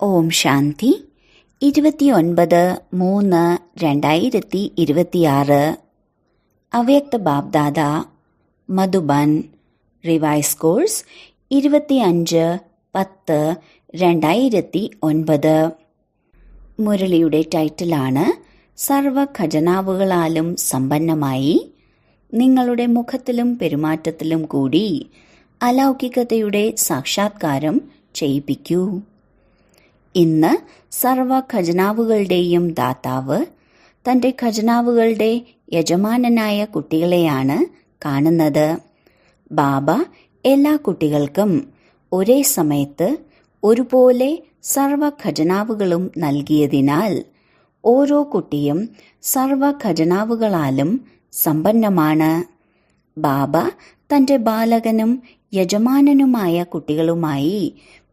ഓം ശാന്തി. 29/3/2026 അവ്യക്ത BapDada Madhuban. Revise course 25/10/2009. മുരളിയുടെ ടൈറ്റിലാണ് സർവ ഖജനാവുകളാലും സമ്പന്നമായി നിങ്ങളുടെ മുഖത്തിലും പെരുമാറ്റത്തിലും കൂടി അലൗകികതയുടെ സാക്ഷാത്കാരം ചെയ്യിപ്പിക്കൂ. ഇന്ന് സർവ ഖജനാവുകളുടെയും ദാതാവ് തന്റെ ഖജനാവുകളുടെ യജമാനനായ കുട്ടികളെയാണ് കാണുന്നത്. ബാബ എല്ലാ കുട്ടികൾക്കും ഒരേ സമയത്ത് ഒരുപോലെ സർവ ഖജനാവുകളും നൽകിയതിനാൽ ഓരോ കുട്ടിയും സർവ ഖജനാവുകളാലും സമ്പന്നമാണ്. ബാബ തന്റെ ബാലകനും യജമാനനുമായ കുട്ടികളുമായി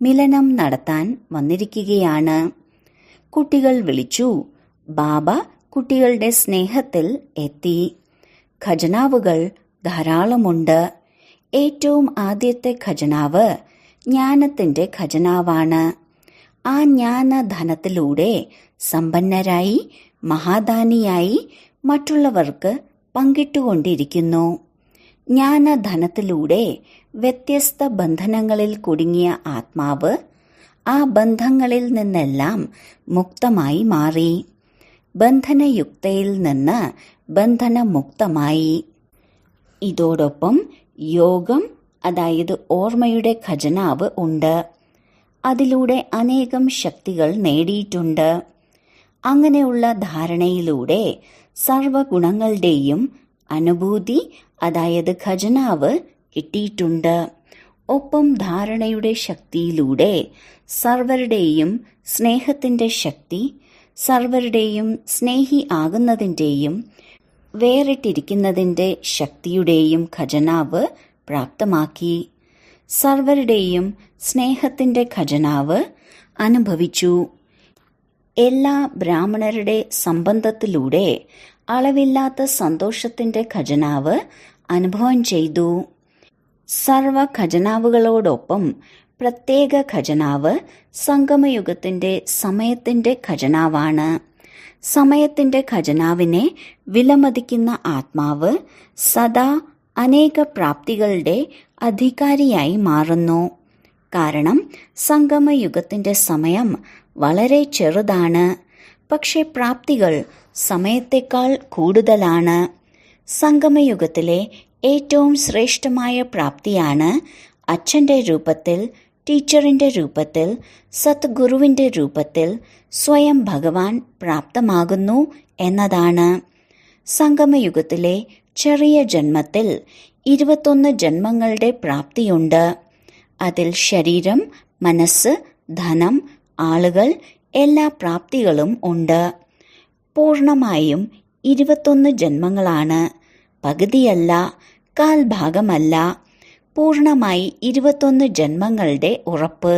മിലനം നടത്താൻ വന്നിരിക്കുകയാണ്. കുട്ടികൾ വിളിച്ചു. ബാബ കുട്ടികളുടെ സ്നേഹത്തിൽ എത്തി. ഖജനാവുകൾ ധാരാളമുണ്ട്. ഏറ്റവും ആദ്യത്തെ ഖജനാവ് ജ്ഞാനത്തിന്റെ ഖജനാവാണ്. ആ ജ്ഞാനധനത്തിലൂടെ സമ്പന്നരായി മഹാദാനിയായി മറ്റുള്ളവർക്ക് പങ്കിട്ടുകൊണ്ടിരിക്കുന്നു. ജ്ഞാനധനത്തിലൂടെ വ്യത്യസ്ത ബന്ധനങ്ങളിൽ കുടുങ്ങിയ ആത്മാവ് ആ ബന്ധങ്ങളിൽ നിന്നെല്ലാം മുക്തമായി മാറി. ബന്ധനയുക്തയിൽ നിന്ന് ബന്ധനമുക്തമായി. ഇതോടൊപ്പം യോഗം, അതായത് ഓർമ്മയുടെ ഖജനാവ് ഉണ്ട്. അതിലൂടെ അനേകം ശക്തികൾ നേടിയിട്ടുണ്ട്. അങ്ങനെയുള്ള ധാരണയിലൂടെ സർവഗുണങ്ങളുടെയും അനുഭൂതി, അതായത് ഖജനാവ് കിട്ടിയിട്ടുണ്ട്. ഒപ്പം ധാരണയുടെ ശക്തിയിലൂടെ സർവരുടെയും സ്നേഹത്തിന്റെ ശക്തി, സർവരുടെയും സ്നേഹി ആകുന്നതിൻ്റെയും വേറിട്ടിരിക്കുന്നതിൻ്റെ ശക്തിയുടെയും ഖജനാവ് പ്രാപ്തമാക്കി. സർവരുടെയും സ്നേഹത്തിന്റെ ഖജനാവ് അനുഭവിച്ചു. എല്ലാ ബ്രാഹ്മണരുടെ സംബന്ധത്തിലൂടെ അളവില്ലാത്ത സന്തോഷത്തിന്റെ ഖജനാവ് അനുഭവം ചെയ്തു. സർവ ഖജനാവുകളോടൊപ്പം പ്രത്യേക ഖജനാവ് സംഗമയുഗത്തിന്റെ സമയത്തിന്റെ ഖജനാവാണ്. സമയത്തിന്റെ ഖജനാവിനെ വിലമതിക്കുന്ന ആത്മാവ് സദാ അനേക പ്രാപ്തികളുടെ അധികാരിയായി മാറുന്നു. കാരണം സംഗമയുഗത്തിന്റെ സമയം വളരെ ചെറുതാണ്. പക്ഷെ പ്രാപ്തികൾ സമയത്തേക്കാൾ കൂടുതലാണ്. സംഗമയുഗത്തിലെ ഏറ്റവും ശ്രേഷ്ഠമായ പ്രാപ്തിയാണ് അച്ഛന്റെ രൂപത്തിൽ, ടീച്ചറിന്റെ രൂപത്തിൽ, സദ്ഗുരുവിന്റെ രൂപത്തിൽ സ്വയം ഭഗവാൻ പ്രാപ്തമാകുന്നു എന്നതാണ്. സംഗമയുഗത്തിലെ ചെറിയ ജന്മത്തിൽ 21 ജന്മങ്ങളുടെ പ്രാപ്തിയുണ്ട്. അതിൽ ശരീരം, മനസ്സ്, ധനം, ആളുകൾ, എല്ലാ പ്രാപ്തികളും ഉണ്ട്. പൂർണമായും 21 ജന്മങ്ങളാണ്. പകുതിയല്ല, കാൽഭാഗമല്ല. പൂർണമായി 21 ജന്മങ്ങളുടെ ഉറപ്പ്.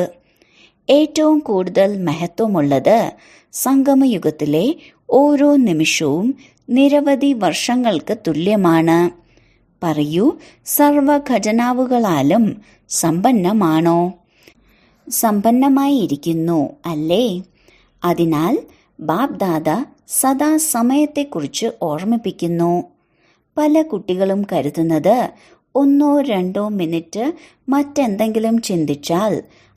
ഏറ്റവും കൂടുതൽ മഹത്വമുള്ളത് സംഗമയുഗത്തിലെ ഓരോ നിമിഷവും നിരവധി വർഷങ്ങൾക്ക് തുല്യമാണ്. പറയൂ, സർവ ഖജനാവുകളാലും സമ്പന്നമാണോ? സമ്പന്നമായിരിക്കുന്നു അല്ലേ? അതിനാൽ ബാബ്ദാദ സദാ സമയത്തെക്കുറിച്ച് ഓർമ്മിപ്പിക്കുന്നു. പല കുട്ടികളും കരുതുന്നത് 1-2 മിനിറ്റ് മറ്റെന്തെങ്കിലും ചിന്തിച്ചാൽ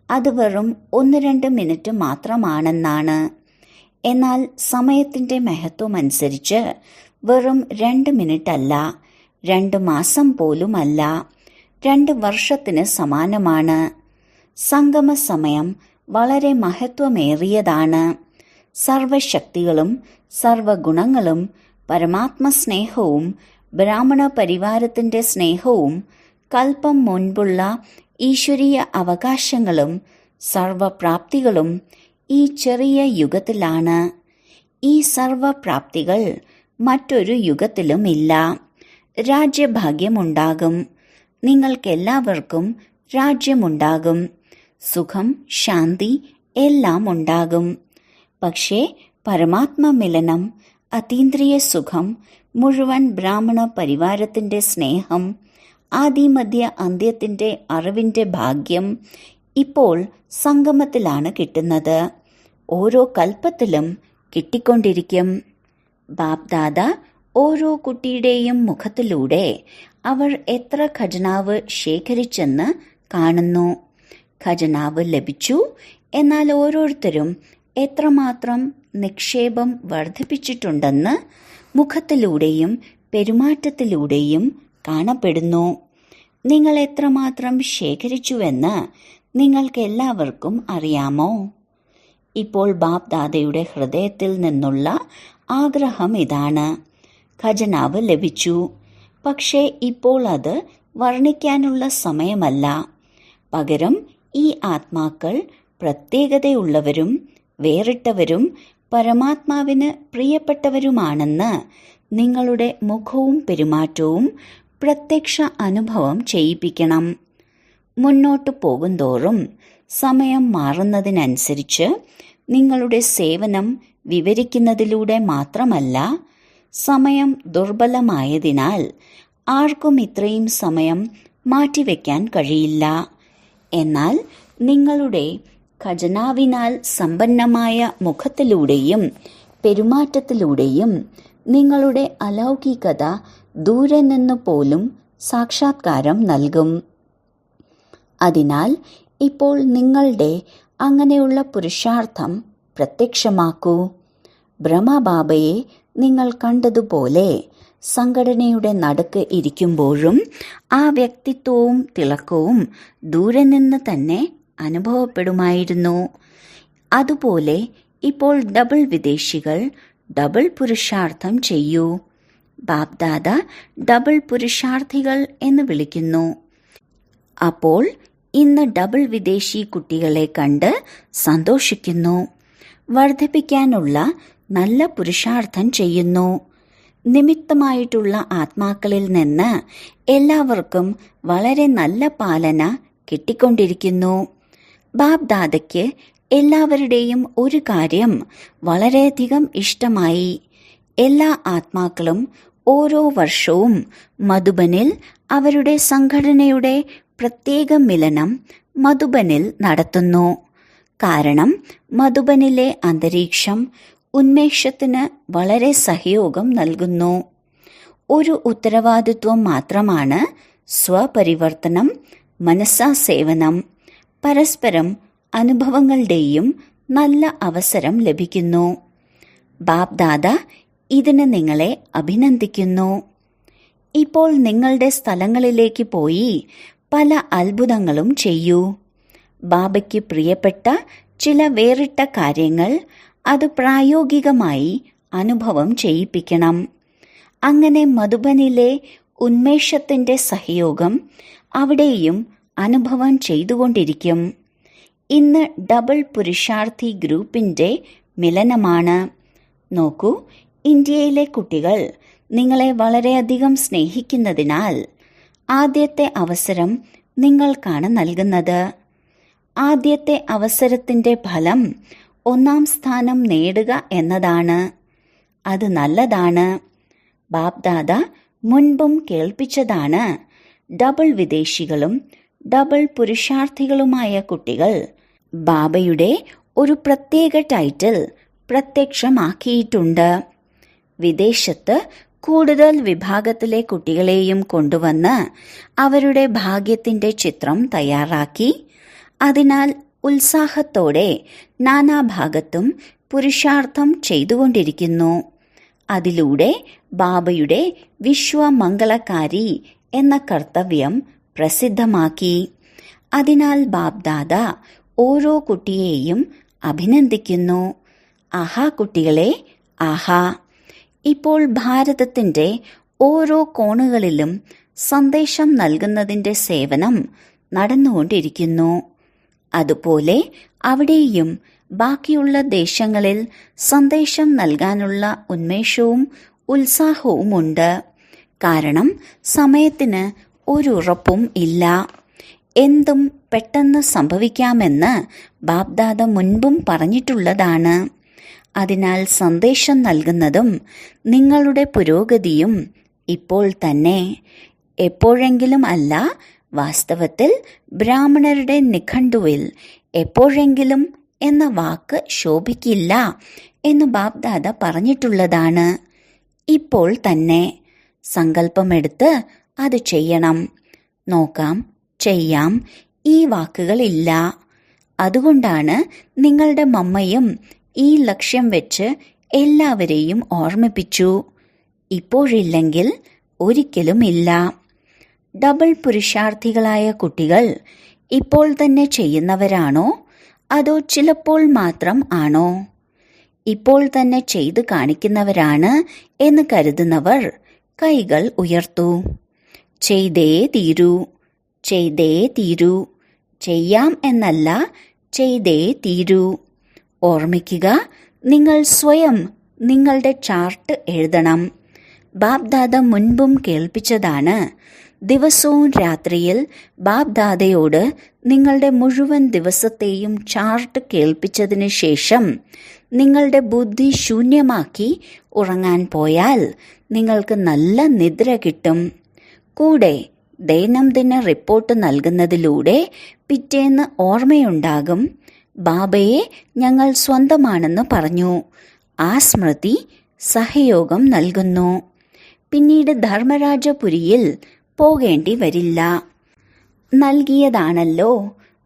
അത് വെറും 1-2 മിനിറ്റ് മാത്രമാണെന്നാണ്. എന്നാൽ സമയത്തിന്റെ മഹത്വമനുസരിച്ച് വെറും 2 മിനിറ്റ് അല്ല, 2 മാസം പോലുമല്ല, 2 വർഷത്തിന് സമാനമാണ്. സംഗമ സമയം വളരെ മഹത്വമേറിയതാണ്. സർവശക്തികളും സർവഗുണങ്ങളും പരമാത്മസ്നേഹവും ബ്രാഹ്മണ പരിവാരത്തിന്റെ സ്നേഹവും കൽപ്പം മുൻപുള്ള ഈശ്വരീയ അവകാശങ്ങളും സർവപ്രാപ്തികളും ഈ ചെറിയ യുഗത്തിലാണ്. ഈ സർവപ്രാപ്തികൾ മറ്റൊരു യുഗത്തിലുമില്ല. രാജ്യഭാഗ്യമുണ്ടാകും. നിങ്ങൾക്കെല്ലാവർക്കും രാജ്യമുണ്ടാകും. സുഖം, ശാന്തി എല്ലാം ഉണ്ടാകും. പക്ഷേ പരമാത്മമിലനം, അതീന്ദ്രിയ സുഖം, മുഴുവൻ ബ്രാഹ്മണ പരിവാരത്തിന്റെ സ്നേഹം, ആദിമധ്യ അന്ത്യത്തിന്റെ അറിവിന്റെ ഭാഗ്യം ഇപ്പോൾ സംഗമത്തിലാണ് കിട്ടുന്നത്. ഓരോ കൽപ്പത്തിലും കിട്ടിക്കൊണ്ടിരിക്കും. ബാപ്ദാദ ഓരോ കുട്ടിയുടെയും മുഖത്തിലൂടെ അവർ എത്ര ഖജനാവ് ശേഖരിച്ചെന്ന് കാണുന്നു. ഖജനാവ് ലഭിച്ചു, എന്നാൽ ഓരോരുത്തരും എത്രമാത്രം നിക്ഷേപം വർദ്ധിപ്പിച്ചിട്ടുണ്ടെന്ന് മുഖത്തിലൂടെയും പെരുമാറ്റത്തിലൂടെയും കാണപ്പെടുന്നു. നിങ്ങൾ എത്രമാത്രം ശേഖരിച്ചുവെന്ന് നിങ്ങൾക്കെല്ലാവർക്കും അറിയാമോ? ഇപ്പോൾ ബാപ്ദാദയുടെ ഹൃദയത്തിൽ നിന്നുള്ള ആഗ്രഹം ഇതാണ്: ഖജനാവ് ലഭിച്ചു, പക്ഷേ ഇപ്പോൾ അത് വർണ്ണിക്കാനുള്ള സമയമല്ല. പകരം ഈ ആത്മാക്കൾ പ്രത്യേകതയുള്ളവരും വേറിട്ടവരും പരമാത്മാവിന് പ്രിയപ്പെട്ടവരുമാണെന്ന് നിങ്ങളുടെ മുഖവും പെരുമാറ്റവും പ്രത്യക്ഷ അനുഭവം ചെയ്യിപ്പിക്കണം. മുന്നോട്ടു പോകുന്തോറും സമയം മാറുന്നതിനനുസരിച്ച് നിങ്ങളുടെ സേവനം വിവരിക്കുന്നതിലൂടെ മാത്രമല്ല, സമയം ദുർബലമായതിനാൽ ആർക്കും ഇത്രയും സമയം മാറ്റിവെക്കാൻ കഴിയില്ല. എന്നാൽ നിങ്ങളുടെ ഖജനാവിനാൽ സമ്പന്നമായ മുഖത്തിലൂടെയും പെരുമാറ്റത്തിലൂടെയും നിങ്ങളുടെ അലൗകികത ദൂരെ നിന്നു പോലും സാക്ഷാത്കാരം നൽകും. അതിനാൽ ഇപ്പോൾ നിങ്ങളുടെ അങ്ങനെയുള്ള പുരുഷാർത്ഥം പ്രത്യക്ഷമാക്കൂ. ബ്രഹ്മബാബയെ നിങ്ങൾ കണ്ടതുപോലെ സംഘടനയുടെ നടുക്ക് ഇരിക്കുമ്പോഴും ആ വ്യക്തിത്വവും തിളക്കവും ദൂരെ നിന്ന് തന്നെ അനുഭവപ്പെടുമായിരുന്നു. അതുപോലെ ഇപ്പോൾ ഡബിൾ വിദേശികൾ ഡബിൾ പുരുഷാർത്ഥം ചെയ്യൂ. ബാപ്ദാദ ഡബിൾ പുരുഷാർത്ഥികൾ എന്ന് വിളിക്കുന്നു. അപ്പോൾ ഇന്ന് ഡബിൾ വിദേശി കുട്ടികളെ കണ്ട് സന്തോഷിക്കുന്നു. വർദ്ധിപ്പിക്കാനുള്ള നല്ല പുരുഷാർത്ഥം ചെയ്യുന്നു. നിമിത്തമായിട്ടുള്ള ആത്മാക്കളിൽ നിന്ന് എല്ലാവർക്കും വളരെ നല്ല പാലന കിട്ടിക്കൊണ്ടിരിക്കുന്നു. ബാപ്ദാദയ്ക്ക് എല്ലാവരുടെയും ഒരു കാര്യം വളരെയധികം ഇഷ്ടമായി. എല്ലാ ആത്മാക്കളും ഓരോ വർഷവും മധുബനിൽ അവരുടെ സംഘടനയുടെ പ്രത്യേക മിലനം മധുബനിൽ നടത്തുന്നു. കാരണം മധുബനിലെ അന്തരീക്ഷം ഉന്മേഷത്തിന് വളരെ സഹയോഗം നൽകുന്നു. ഒരു ഉത്തരവാദിത്വം മാത്രമാണ് സ്വപരിവർത്തനം, മനസ്സാസേവനം. പരസ്പരം അനുഭവങ്ങളുടെയും നല്ല അവസരം ലഭിക്കുന്നു. ബാപ്ദാദ ഇതിന് നിങ്ങളെ അഭിനന്ദിക്കുന്നു. ഇപ്പോൾ നിങ്ങളുടെ സ്ഥലങ്ങളിലേക്ക് പോയി പല അത്ഭുതങ്ങളും ചെയ്യൂ. ബാബയ്ക്ക് പ്രിയപ്പെട്ട ചില വേറിട്ട കാര്യങ്ങൾ അത് പ്രായോഗികമായി അനുഭവം ചെയ്യിപ്പിക്കണം. അങ്ങനെ മധുബനിലെ ഉന്മേഷത്തിന്റെ സഹയോഗം അവിടെയും അനുഭവം ചെയ്തുകൊണ്ടിരിക്കും. ഇന്ന് ഡബിൾ പുരുഷാർത്ഥി ഗ്രൂപ്പിന്റെ മിലനമാണ്. നോക്കൂ, ഇന്ത്യയിലെ കുട്ടികൾ നിങ്ങളെ വളരെയധികം സ്നേഹിക്കുന്നതിനാൽ ആദ്യത്തെ അവസരം നിങ്ങൾക്കാണ് നൽകുന്നത്. ആദ്യത്തെ അവസരത്തിന്റെ ഫലം 1-ാം സ്ഥാനം നേടുക എന്നതാണ്. അത് നല്ലതാണ്. ബാപ്ദാദ മുൻപും കേൾപ്പിച്ചതാണ്. ഡബിൾ വിദേശികളും ഡബിൾ പുരുഷാർത്ഥികളുമായ കുട്ടികൾ ബാബയുടെ ഒരു പ്രത്യേക ടൈറ്റിൽ പ്രത്യക്ഷമാക്കിയിട്ടുണ്ട്. വിദേശത്ത് കൂടുതൽ വിഭാഗത്തിലെ കുട്ടികളെയും കൊണ്ടുവന്ന് അവരുടെ ഭാഗ്യത്തിന്റെ ചിത്രം തയ്യാറാക്കി. അതിനാൽ ഉത്സാഹത്തോടെ നാനാഭാഗത്തും പുരുഷാർത്ഥം ചെയ്തുകൊണ്ടിരിക്കുന്നു. അതിലൂടെ ബാബയുടെ വിശ്വമംഗളകാരി എന്ന കർത്തവ്യം പ്രസിദ്ധമാക്കി. അതിനാൽ ബാപ്ദാദ ഓരോ കുട്ടിയെയും അഭിനന്ദിക്കുന്നു. ആഹാ കുട്ടികളെ, ആഹാ! ഇപ്പോൾ ഭാരതത്തിന്റെ ഓരോ കോണുകളിലും സന്ദേശം നൽകുന്നതിന്റെ സേവനം നടന്നുകൊണ്ടിരിക്കുന്നു. അതുപോലെ അവിടെയും ബാക്കിയുള്ള ദേശങ്ങളിൽ സന്ദേശം നൽകാനുള്ള ഉന്മേഷവും ഉത്സാഹവുമുണ്ട്. കാരണം സമയത്തിന് ഒരു ഉറപ്പും ഇല്ല. എന്തും പെട്ടെന്ന് സംഭവിക്കാമെന്ന് ബാപ്ദാദ മുൻപും പറഞ്ഞിട്ടുള്ളതാണ്. അതിനാൽ സന്ദേശം നൽകുന്നതും നിങ്ങളുടെ പുരോഗതിയും ഇപ്പോൾ തന്നെ, എപ്പോഴെങ്കിലും അല്ല. വാസ്തവത്തിൽ ബ്രാഹ്മണരുടെ നിഘണ്ടുവിൽ എപ്പോഴെങ്കിലും എന്ന വാക്ക് ശോഭിക്കില്ല എന്ന് ബാപ്ദാദ പറഞ്ഞിട്ടുള്ളതാണ്. ഇപ്പോൾ തന്നെ സങ്കല്പമെടുത്ത് അത് ചെയ്യണം. നോക്കാം, ചെയ്യാം, ഈ വാക്കുകളില്ല. അതുകൊണ്ടാണ് നിങ്ങളുടെ മമ്മയും ഈ ലക്ഷ്യം വെച്ച് എല്ലാവരെയും ഓർമ്മിപ്പിച്ചു. ഇപ്പോഴില്ലെങ്കിൽ ഒരിക്കലുമില്ല. ഡബിൾ പുരുഷാർത്ഥികളായ കുട്ടികൾ ഇപ്പോൾ തന്നെ ചെയ്യുന്നവരാണോ അതോ ചിലപ്പോൾ മാത്രം ആണോ? ഇപ്പോൾ തന്നെ ചെയ്തു കാണിക്കുന്നവരാണ് എന്ന് കരുതുന്നവർ കൈകൾ ഉയർത്തൂ. ചെയ്തേ തീരൂ, ചെയ്തേ തീരൂ. ചെയ്യാം എന്നല്ല, ചെയ്തേ തീരൂ. ഓർമ്മിക്കുക, നിങ്ങൾ സ്വയം നിങ്ങളുടെ ചാർട്ട് എഴുതണം. ബാപ്ദാദ മുൻപും കേൾപ്പിച്ചതാണ്. ദിവസവും രാത്രിയിൽ ബാപ്ദാദയോട് നിങ്ങളുടെ മുഴുവൻ ദിവസത്തെയും ചാർട്ട് കേൾപ്പിച്ചതിന് ശേഷം നിങ്ങളുടെ ബുദ്ധി ശൂന്യമാക്കി ഉറങ്ങാൻ പോയാൽ നിങ്ങൾക്ക് നല്ല നിദ്ര കിട്ടും. കൂടെ ദൈനംദിന റിപ്പോർട്ട് നൽകുന്നതിലൂടെ പിറ്റേന്ന് ഓർമ്മയുണ്ടാകും, ബാബയെ ഞങ്ങൾ സ്വന്തമാണെന്ന് പറഞ്ഞു. ആ സ്മൃതി സഹയോഗം നൽകുന്നു. പിന്നീട് ധർമ്മരാജപുരിയിൽ പോകേണ്ടി വരില്ല. നൽകിയതാണല്ലോ,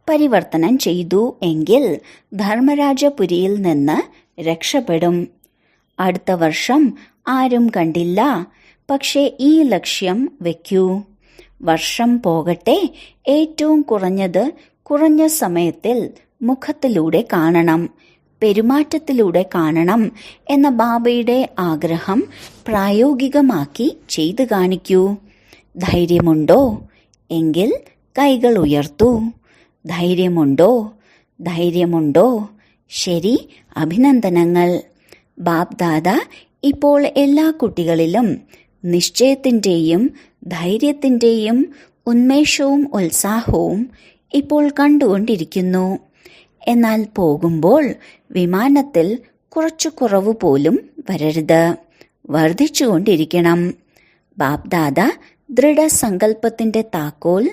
പരിവർത്തനം ചെയ്തു എങ്കിൽ ധർമ്മരാജപുരിയിൽ നിന്ന് രക്ഷപ്പെടും. അടുത്ത വർഷം ആരും കണ്ടില്ല, പക്ഷേ ഈ ലക്ഷ്യം വയ്ക്കൂ. വർഷം പോകട്ടെ, ഏറ്റവും കുറഞ്ഞത് കുറഞ്ഞ സമയത്തിൽ മുഖത്തിലൂടെ കാണണം, പെരുമാറ്റത്തിലൂടെ കാണണം എന്ന ബാബയുടെ ആഗ്രഹം പ്രായോഗികമാക്കി ചെയ്തു കാണിക്കൂ. ധൈര്യമുണ്ടോ? എങ്കിൽ കൈകൾ ഉയർത്തൂ. ധൈര്യമുണ്ടോ? ധൈര്യമുണ്ടോ? ശരി, അഭിനന്ദനങ്ങൾ. ബാപ്ദാദ ഇപ്പോൾ എല്ലാ കുട്ടികളിലും നിശ്ചയത്തിൻ്റെയും ധൈര്യത്തിൻ്റെയും ഉന്മേഷവും ഉത്സാഹവും ഇപ്പോൾ കണ്ടുകൊണ്ടിരിക്കുന്നു. എന്നാൽ പോകുമ്പോൾ വിമാനത്തിൽ കുറച്ചു കുറവ് പോലും വരരുത്, വർദ്ധിച്ചുകൊണ്ടിരിക്കണം. ബാപ്ദാദ ദൃഢസങ്കല്പത്തിന്റെ താക്കോൽ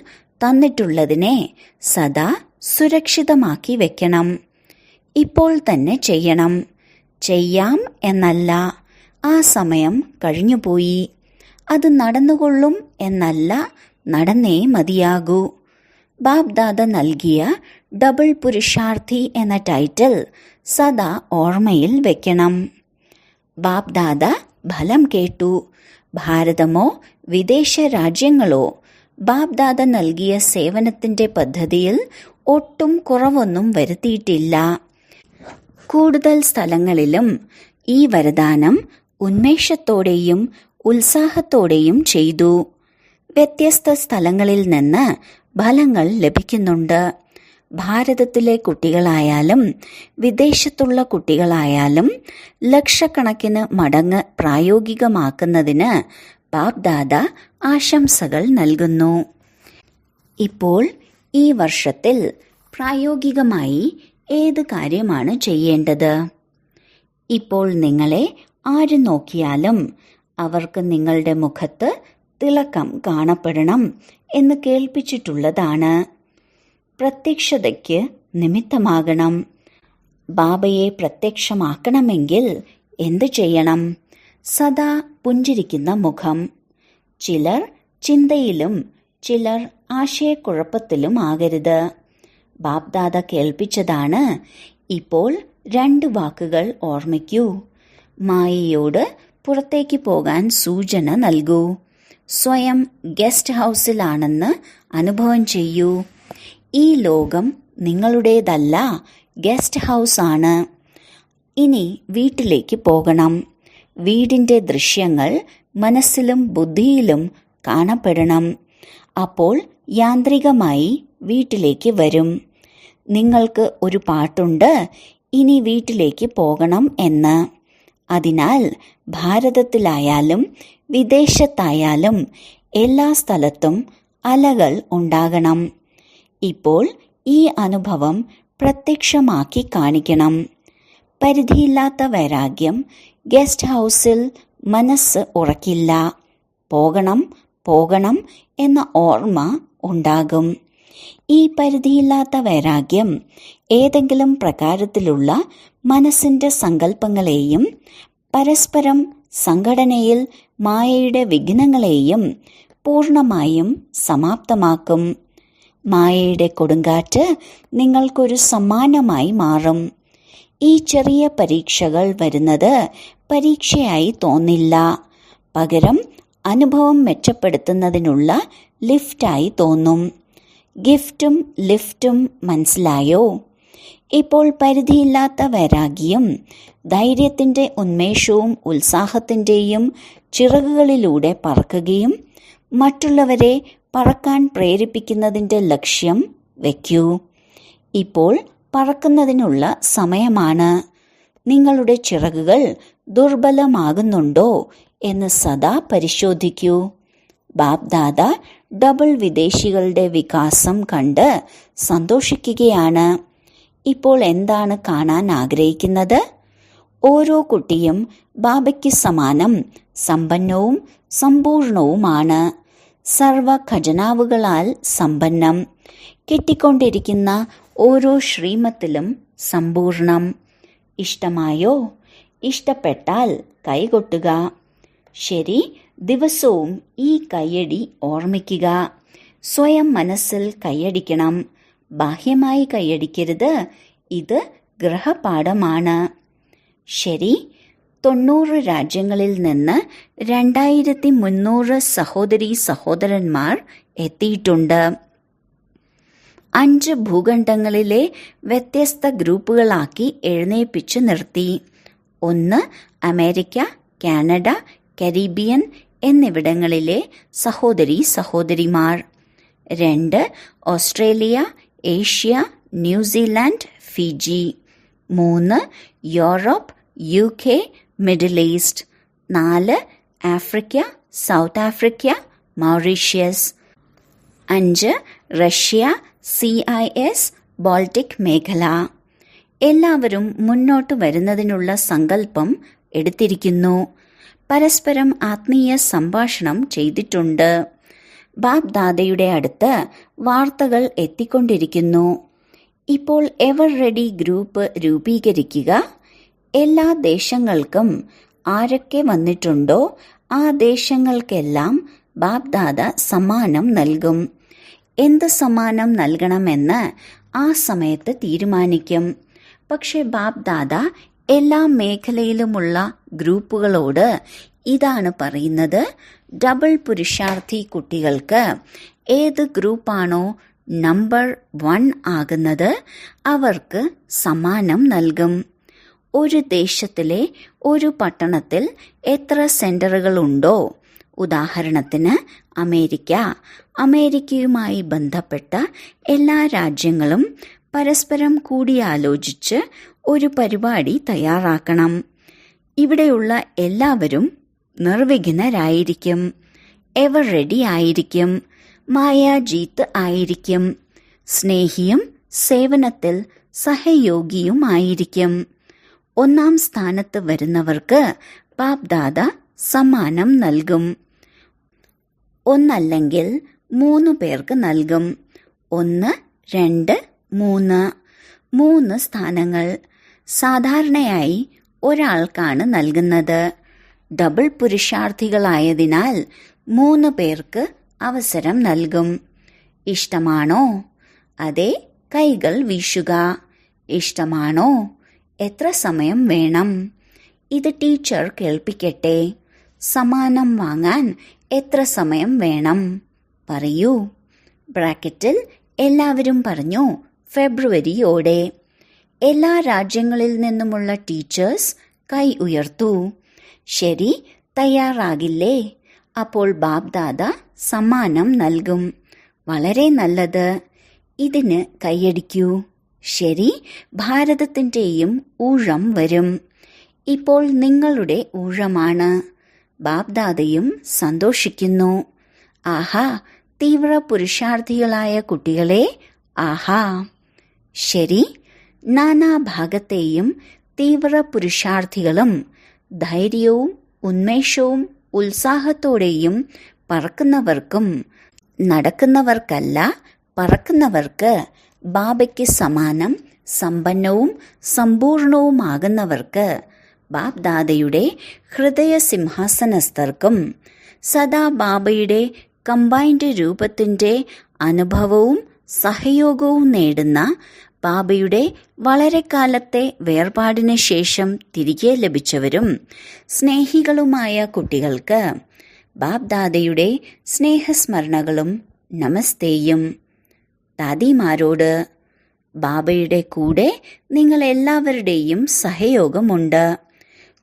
തന്നിട്ടുള്ളതിനെ സദാ സുരക്ഷിതമാക്കി വെക്കണം. ഇപ്പോൾ തന്നെ ചെയ്യണം. ചെയ്യാം എന്നല്ല, ആ സമയം കഴിഞ്ഞുപോയി. അത് നടന്നുകൊള്ളും എന്നല്ല, നടന്നേ മതിയാകൂ. ബാപ്ദാദ നൽകിയ ഡബിൾ പുരുഷാർത്ഥി എന്ന ടൈറ്റിൽ സദാ ഓർമ്മയിൽ വെക്കണം. ബാപ്ദാദ ഫലം കേട്ടു. ഭാരതമോ വിദേശ രാജ്യങ്ങളോ ബാപ്ദാദ നൽകിയ സേവനത്തിന്റെ പദ്ധതിയിൽ ഒട്ടും കുറവൊന്നും വരുത്തിയിട്ടില്ല. കൂടുതൽ സ്ഥലങ്ങളിലും ഈ വരദാനം ഉന്മേഷത്തോടെയും ഉത്സാഹത്തോടെയും ചെയ്തു. വ്യത്യസ്ത സ്ഥലങ്ങളിൽ നിന്ന് ഫലങ്ങൾ ലഭിക്കുന്നുണ്ട്. ഭാരതത്തിലെ കുട്ടികളായാലും വിദേശത്തുള്ള കുട്ടികളായാലും ലക്ഷക്കണക്കിന് മടങ്ങ് പ്രായോഗികമാക്കുന്നതിന് ബാപ്ദാദ ആശംസകൾ നൽകുന്നു. ഇപ്പോൾ ഈ വർഷത്തിൽ പ്രായോഗികമായി ഏത് കാര്യമാണ് ചെയ്യേണ്ടത്? ഇപ്പോൾ നിങ്ങളെ ആര് നോക്കിയാലും അവർക്ക് നിങ്ങളുടെ മുഖത്ത് തിളക്കം കാണപ്പെടണം എന്ന് കേൾപ്പിച്ചിട്ടുള്ളതാണ്. പ്രത്യക്ഷതയ്ക്ക് നിമിത്തമാകണം. ബാബയെ പ്രത്യക്ഷമാക്കണമെങ്കിൽ എന്തു ചെയ്യണം? സദാ പുഞ്ചിരിക്കുന്ന മുഖം. ചിലർ ചിന്തയിലും ചിലർ ആശയക്കുഴപ്പത്തിലും ആകരുത്. ബാപ്ദാദ കേൾപ്പിച്ചതാണ്. ഇപ്പോൾ 2 വാക്കുകൾ ഓർമ്മിക്കൂ. മായയോട് പുറത്തേക്ക് പോകാൻ സൂചന നൽകൂ. സ്വയം ഗസ്റ്റ് ഹൗസിലാണെന്ന് അനുഭവം ചെയ്യൂ. ഈ ലോകം നിങ്ങളുടേതല്ല, ഗസ്റ്റ് ഹൗസ് ആണ്. ഇനി വീട്ടിലേക്ക് പോകണം. വീടിന്റെ ദൃശ്യങ്ങൾ മനസ്സിലും ബുദ്ധിയിലും കാണപ്പെടണം. അപ്പോൾ യാന്ത്രികമായി വീട്ടിലേക്ക് വരും. നിങ്ങൾക്ക് ഒരു പാട്ടുണ്ട്, ഇനി വീട്ടിലേക്ക് പോകണം എന്ന്. അതിനാൽ ഭാരതത്തിലായാലും വിദേശത്തായാലും എല്ലാ സ്ഥലത്തും അലകൾ ഉണ്ടാകണം. ഇപ്പോൾ ഈ അനുഭവം പ്രത്യക്ഷമാക്കി കാണിക്കണം. പരിധിയില്ലാത്ത വൈരാഗ്യം ഗസ്റ്റ് ഹൗസിൽ മനസ്സ് ഉറക്കില്ല. പോകണം പോകണം എന്ന ഓർമ്മ ഉണ്ടാകും. ഈ പരിധിയില്ലാത്ത വൈരാഗ്യം ഏതെങ്കിലും പ്രകാരത്തിലുള്ള മനസ്സിന്റെ സങ്കല്പങ്ങളെയും പരസ്പരം സംഘടനയിൽ മായയുടെ വിഘ്നങ്ങളെയും പൂർണ്ണമായും സമാപ്തമാക്കും. മായയുടെ കൊടുങ്കാറ്റ് നിങ്ങൾക്കൊരു സമ്മാനമായി മാറും. ഈ ചെറിയ പരീക്ഷകൾ വരുന്നത് പരീക്ഷയായി തോന്നില്ല, പകരം അനുഭവം മെച്ചപ്പെടുത്തുന്നതിനുള്ള ലിഫ്റ്റായി തോന്നും. ഗിഫ്റ്റും ലിഫ്റ്റും മനസ്സിലായോ? ഇപ്പോൾ പരിധിയില്ലാത്ത വൈരാഗ്യം ധൈര്യത്തിന്റെ ഉന്മേഷവും ഉത്സാഹത്തിന്റെയും ചിറകുകളിലൂടെ പറക്കുകയും മറ്റുള്ളവരെ പറക്കാൻ പ്രേരിപ്പിക്കുന്നതിന്റെ ലക്ഷ്യം വയ്ക്കൂ. ഇപ്പോൾ പറക്കുന്നതിനുള്ള സമയമാണ്. നിങ്ങളുടെ ചിറകുകൾ ദുർബലമാകുന്നുണ്ടോ എന്ന് സദാ പരിശോധിക്കൂ. ബാപ്ദാദ ഡബിൾ വിദേശികളുടെ വികാസം കണ്ട് സന്തോഷിക്കുകയാണ്. ഇപ്പോൾ എന്താണ് കാണാൻ ആഗ്രഹിക്കുന്നത്? ഓരോ കുട്ടിയും ബാബയ്ക്ക് സമാനം സമ്പന്നവും സമ്പൂർണവുമാണ്. സർവ ഖജനാവുകളാൽ സമ്പന്നം. കിട്ടിക്കൊണ്ടിരിക്കുന്ന ഓരോ ശ്രീമത്തിലും സമ്പൂർണം. ഇഷ്ടമായോ? ഇഷ്ടപ്പെട്ടാൽ കൈകൊട്ടുക. ശരി, ദിവസവും ഈ കയ്യടി ഓർമ്മിക്കുക. സ്വയം മനസ്സിൽ കൈയടിക്കണം. ബാഹ്യമായി കൈയടിക്കരുത്. ഇത് ഗൃഹപാഠമാണ്. ശരി, 90 രാജ്യങ്ങളിൽ നിന്ന് 2300 സഹോദരീ സഹോദരന്മാർ എത്തിയിട്ടുണ്ട്. 5 ഭൂഖണ്ഡങ്ങളിലെ വ്യത്യസ്ത ഗ്രൂപ്പുകളാക്കി എഴുന്നേൽപ്പിച്ചു നിർത്തി. 1 അമേരിക്ക, കാനഡ, കരീബിയൻ എന്നിവിടങ്ങളിലെ സഹോദരീ സഹോദരിമാർ. 2 Australia, Asia, New Zealand, Fiji. 3 Europe, UK, middle east. 4 Africa, south Africa, Mauritius. 5 Russia, CIS, Baltic മേഖല. എല്ലാവരും മുന്നോട്ട് വരുന്നതിനുള്ള സങ്കല്പം എടുത്തിരിക്കുന്നു. പരസ്പരം ആത്മീയ സംഭാഷണം ചെയ്തിട്ടുണ്ട്. ബാബ് ദാദയുടെ അടുത്ത് വാർത്തകൾ എത്തിക്കൊണ്ടിരിക്കുന്നു. ഇപ്പോൾ എവർ റെഡി ഗ്രൂപ്പ് രൂപീകരിക്കുക. എല്ലാ ദേശങ്ങൾക്കും ആരൊക്കെ വന്നിട്ടുണ്ടോ ആ ദേശങ്ങൾക്കെല്ലാം ബാബ് ദാദ സമ്മാനം നൽകും. എന്ത് സമ്മാനം നൽകണമെന്ന് ആ സമയത്ത് തീരുമാനിക്കും. പക്ഷെ ബാബ് ദാദ എല്ലാ മേഖലയിലുമുള്ള ഗ്രൂപ്പുകളോട് ഇതാണ് പറയുന്നത്: ഡബിൾ പുരുഷാർത്ഥി കുട്ടികൾക്ക് ഏത് ഗ്രൂപ്പാണോ നമ്പർ 1 ആകുന്നത് അവർക്ക് സമ്മാനം നൽകും. ഒരു ദേശത്തിലെ ഒരു പട്ടണത്തിൽ എത്ര സെന്ററുകളുണ്ടോ, ഉദാഹരണത്തിന് അമേരിക്കയുമായി ബന്ധപ്പെട്ട എല്ലാ രാജ്യങ്ങളും പരസ്പരം കൂടിയാലോചിച്ച് ഒരു പരിപാടി തയ്യാറാക്കണം. ഇവിടെയുള്ള എല്ലാവരും നിർവിഘ്നരായിരിക്കും, എവർ റെഡി ആയിരിക്കും, മായാജീത്ത് ആയിരിക്കും, സ്നേഹിയും സേവനത്തിൽ സഹയോഗിയുമായിരിക്കും. 1 സ്ഥാനത്ത് വരുന്നവർക്ക് ബാബ് ദാദ സമ്മാനം നൽകും. 1 അല്ലെങ്കിൽ 3 പേർക്ക് നൽകും. 1, 2, 3. 3 സ്ഥാനങ്ങൾ സാധാരണയായി ഒരാൾക്കാണ് നൽകുന്നത്. ഡബിൾ പുരുഷാർത്ഥികളായതിനാൽ 3 പേർക്ക് അവസരം നൽകും. ഇഷ്ടമാണോ? അതെ, കൈകൾ വീശുക. ഇഷ്ടമാണോ? എത്ര സമയം വേണം? ഇത് ടീച്ചർ കേൾപ്പിക്കട്ടെ. സമ്മാനം വാങ്ങാൻ എത്ര സമയം വേണം? പറയൂ. ബ്രാക്കറ്റിൽ എല്ലാവരും പറഞ്ഞു ഫെബ്രുവരിയോടെ. എല്ലാ രാജ്യങ്ങളിൽ നിന്നുമുള്ള ടീച്ചേഴ്സ് കൈ ഉയർത്തു. ശരി, തയ്യാറാകില്ലേ? അപ്പോൾ ബാബ് ദാദ സമ്മാനം നൽകും. വളരെ നല്ലത്. ഇതിന് കൈയടിക്കൂ. ശരി, ഭാരതത്തിന്റെയും ഊഴം വരും. ഇപ്പോൾ നിങ്ങളുടെ ഊഴമാണ്. ബാബ് ദാദയും സന്തോഷിക്കുന്നു. ആഹാ, തീവ്ര പുരുഷാർത്ഥികളായ കുട്ടികളെ, ആഹാ. ശരി, നാനാഭാഗത്തെയും തീവ്ര പുരുഷാർത്ഥികളും ധൈര്യവും ഉന്മേഷവും ഉത്സാഹത്തോടെയും പറക്കുന്നവർക്കും നടക്കുന്നവർക്കല്ല പറക്കുന്നവർക്ക്, ബാബയ്ക്ക് സമാനം സമ്പന്നവും സമ്പൂർണവുമാകുന്നവർക്ക്, ബാബ് ദാദയുടെ ഹൃദയ സിംഹാസനസ്ഥർക്കും സദാ ബാബയുടെ കമ്പൈൻഡ് രൂപത്തിൻ്റെ അനുഭവവും സഹയോഗവും നേടുന്ന, ബാബയുടെ വളരെ കാലത്തെ വേർപാടിന് ശേഷം തിരികെ ലഭിച്ചവരും സ്നേഹികളുമായ കുട്ടികൾക്ക് ബാബ് ദാദയുടെ സ്നേഹസ്മരണകളും നമസ്തേയും. ദാദിമാരോട്, ബാബയുടെ കൂടെ നിങ്ങളെല്ലാവരുടെയും സഹയോഗമുണ്ട്.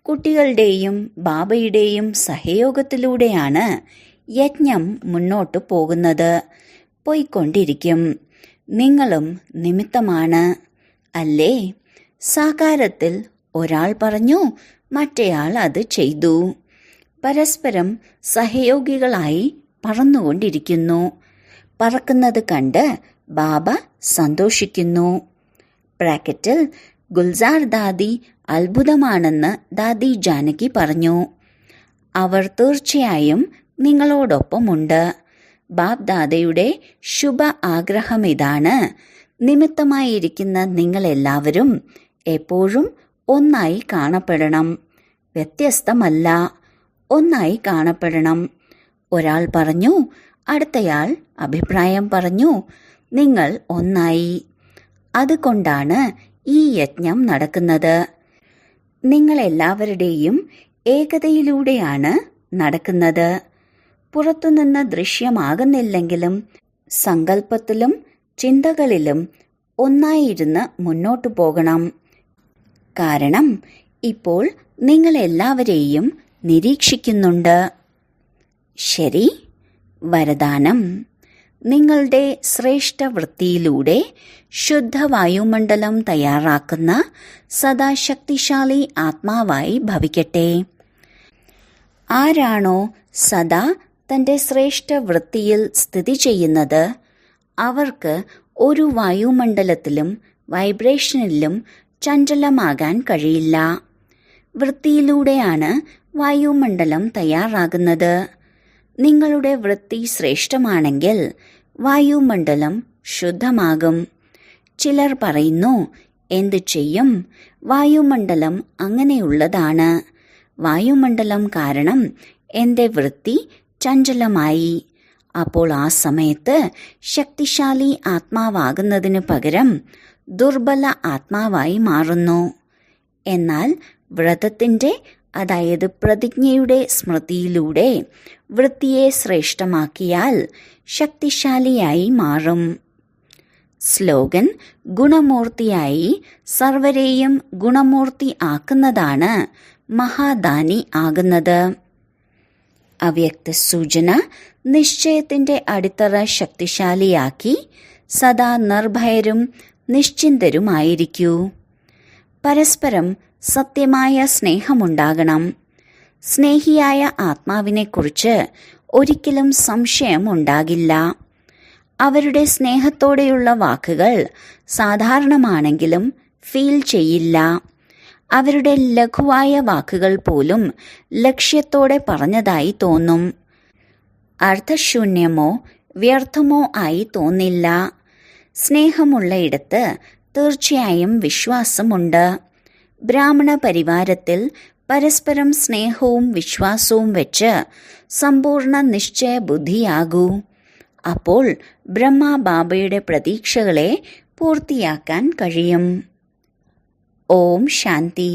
കുട്ടികളുടെയും ബാബയുടെയും സഹയോഗത്തിലൂടെയാണ് യജ്ഞം മുന്നോട്ടു പോകുന്നത്, പോയിക്കൊണ്ടിരിക്കും. നിങ്ങളും നിമിത്തമാണ് അല്ലേ? സാകാരത്തിൽ ഒരാൾ പറഞ്ഞു, മറ്റേയാൾ അത് ചെയ്തു. പരസ്പരം സഹയോഗികളായി പറന്നുകൊണ്ടിരിക്കുന്നു. പറക്കുന്നത് കണ്ട് ബാബ സന്തോഷിക്കുന്നു. ബ്രാക്കറ്റിൽ ഗുൽസാർ ദാദി അത്ഭുതമാണെന്ന് ദാദി ജാനകി പറഞ്ഞു. അവർ തീർച്ചയായും നിങ്ങളോടൊപ്പമുണ്ട്. ബാബ് ദാദയുടെ ശുഭ ആഗ്രഹമിതാണ്. നിമിത്തമായിരിക്കുന്ന നിങ്ങളെല്ലാവരും എപ്പോഴും ഒന്നായി കാണപ്പെടണം. വ്യത്യസ്തമല്ല, ഒന്നായി കാണപ്പെടണം. ഒരാൾ പറഞ്ഞു, അടുത്തയാൾ അഭിപ്രായം പറഞ്ഞു, നിങ്ങൾ ഒന്നായി. അതുകൊണ്ടാണ് ഈ യജ്ഞം നടക്കുന്നത്. നിങ്ങളെല്ലാവരുടെയും ഏകതയിലൂടെയാണ് നടക്കുന്നത്. പുറത്തുനിന്ന് ദൃശ്യമാകുന്നില്ലെങ്കിലും സങ്കല്പത്തിലും ചിന്തകളിലും ഒന്നായിരുന്ന് മുന്നോട്ടു പോകണം. കാരണം ഇപ്പോൾ നിങ്ങളെല്ലാവരെയും നിരീക്ഷിക്കുന്നുണ്ട്. ശരി. വരദാനം: നിങ്ങളുടെ ശ്രേഷ്ഠ വൃത്തിയിലൂടെ ശുദ്ധ വായുമണ്ഡലം തയ്യാറാക്കുന്ന സദാ ശക്തിശാലി ആത്മാവായി ഭവിക്കട്ടെ. ആരാണോ സദാ തൻ്റെ ശ്രേഷ്ഠ വൃത്തിയിൽ സ്ഥിതി ചെയ്യുന്നത്, അവർക്ക് ഒരു വായുമണ്ഡലത്തിലും വൈബ്രേഷനിലും ചഞ്ചലമാകാൻ കഴിയില്ല. വൃത്തിയിലൂടെയാണ് വായുമണ്ഡലം തയ്യാറാകുന്നത്. നിങ്ങളുടെ വൃത്തി ശ്രേഷ്ഠമാണെങ്കിൽ വായുമണ്ഡലം ശുദ്ധമാകും. ചിലർ പറയുന്നു, എന്തു ചെയ്യും, വായുമണ്ഡലം അങ്ങനെയുള്ളതാണ്. വായുമണ്ഡലം കാരണം എൻ്റെ വൃത്തി ചഞ്ചലമായി. അപ്പോൾ ആ സമയത്ത് ശക്തിശാലി ആത്മാവാകുന്നതിന് പകരം ദുർബല ആത്മാവായി മാറുന്നു. എന്നാൽ വ്രതത്തിൻ്റെ, അതായത് പ്രതിജ്ഞയുടെ സ്മൃതിയിലൂടെ വൃത്തിയെ ശ്രേഷ്ഠമാക്കിയാൽ ശക്തിശാലിയായി മാറും. സ്ലോഗൻ: ഗുണമൂർത്തിയായി സർവരെയും ഗുണമൂർത്തി ആക്കുന്നതാണ് മഹാദാനി ആകുന്നത്. അവ്യക്ത സൂചന: നിശ്ചയത്തിന്റെ അടിത്തറ ശക്തിശാലിയാക്കി സദാ നിർഭയരും നിശ്ചിന്തരുമായിരിക്കൂ. പരസ്പരം സത്യമായ സ്നേഹമുണ്ടാകണം. സ്നേഹിയായ ആത്മാവിനെക്കുറിച്ച് ഒരിക്കലും സംശയം ഉണ്ടാകില്ല. അവരുടെ സ്നേഹത്തോടെയുള്ള വാക്കുകൾ സാധാരണമാണെങ്കിലും ഫീൽ ചെയ്യില്ല. അവരുടെ ലഘുവായ വാക്കുകൾ പോലും ലക്ഷ്യത്തോടെ പറഞ്ഞതായി തോന്നും. അർത്ഥശൂന്യമോ വ്യർത്ഥമോ ആയി തോന്നില്ല. സ്നേഹമുള്ളയിടത്ത് തീർച്ചയായും വിശ്വാസമുണ്ട്. ബ്രാഹ്മണ പരിവാരത്തിൽ പരസ്പരം സ്നേഹവും വിശ്വാസവും വെച്ച് സമ്പൂർണ്ണ നിശ്ചയ ബുദ്ധിയാകൂ. അപ്പോൾ ബ്രഹ്മ ബാബയുടെ പ്രതീക്ഷകളെ പൂർത്തിയാക്കാൻ കഴിയും. ഓം ശാന്തി.